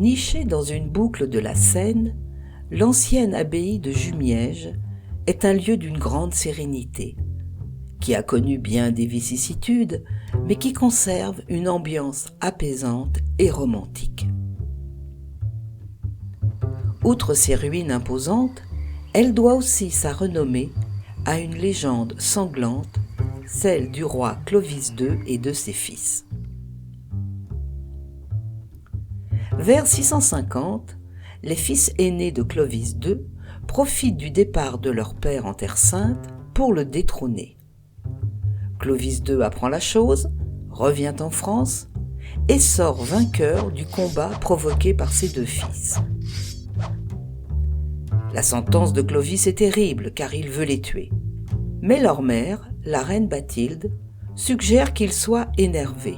Nichée dans une boucle de la Seine, l'ancienne abbaye de Jumièges est un lieu d'une grande sérénité, qui a connu bien des vicissitudes, mais qui conserve une ambiance apaisante et romantique. Outre ses ruines imposantes, elle doit aussi sa renommée à une légende sanglante, celle du roi Clovis II et de ses fils. Vers 650, les fils aînés de Clovis II profitent du départ de leur père en Terre Sainte pour le détrôner. Clovis II apprend la chose, revient en France et sort vainqueur du combat provoqué par ses deux fils. La sentence de Clovis est terrible car il veut les tuer. Mais leur mère, la reine Bathilde, suggère qu'ils soient énervés.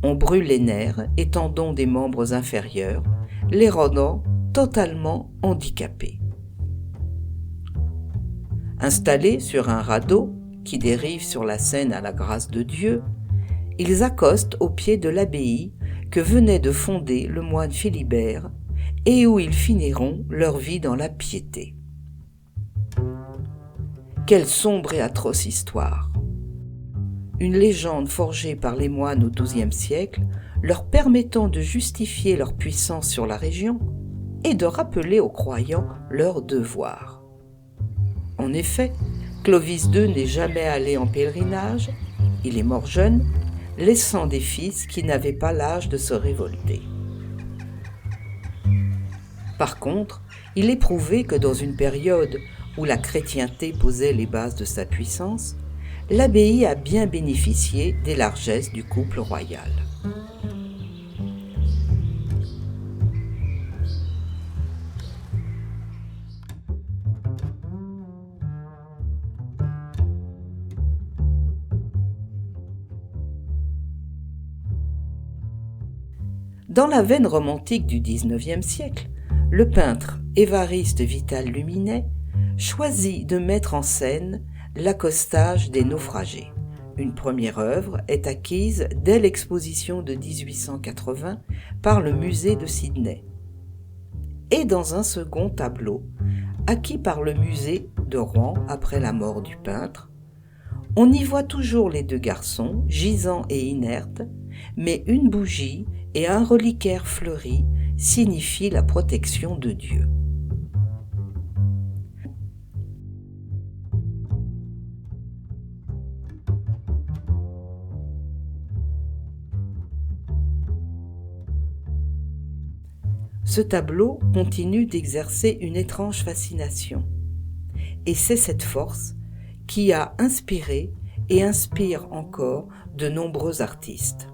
On brûle les nerfs et tendons des membres inférieurs, les rendant totalement handicapés. Installés sur un radeau qui dérive sur la Seine à la grâce de Dieu, ils accostent au pied de l'abbaye que venait de fonder le moine Philibert et où ils finiront leur vie dans la piété. Quelle sombre et atroce histoire! Une légende forgée par les moines au XIIe siècle, leur permettant de justifier leur puissance sur la région et de rappeler aux croyants leur devoir. En effet, Clovis II n'est jamais allé en pèlerinage, il est mort jeune, laissant des fils qui n'avaient pas l'âge de se révolter. Par contre, il est prouvé que dans une période où la chrétienté posait les bases de sa puissance, l'abbaye a bien bénéficié des largesses du couple royal. Dans la veine romantique du XIXe siècle, le peintre Évariste Vital-Luminet choisit de mettre en scène l'accostage des naufragés. Une première œuvre est acquise dès l'exposition de 1880 par le musée de Sydney. Et dans un second tableau, acquis par le musée de Rouen après la mort du peintre, on y voit toujours les deux garçons, gisants et inertes, mais une bougie et un reliquaire fleuri signifient la protection de Dieu. Ce tableau continue d'exercer une étrange fascination. Et c'est cette force qui a inspiré et inspire encore de nombreux artistes.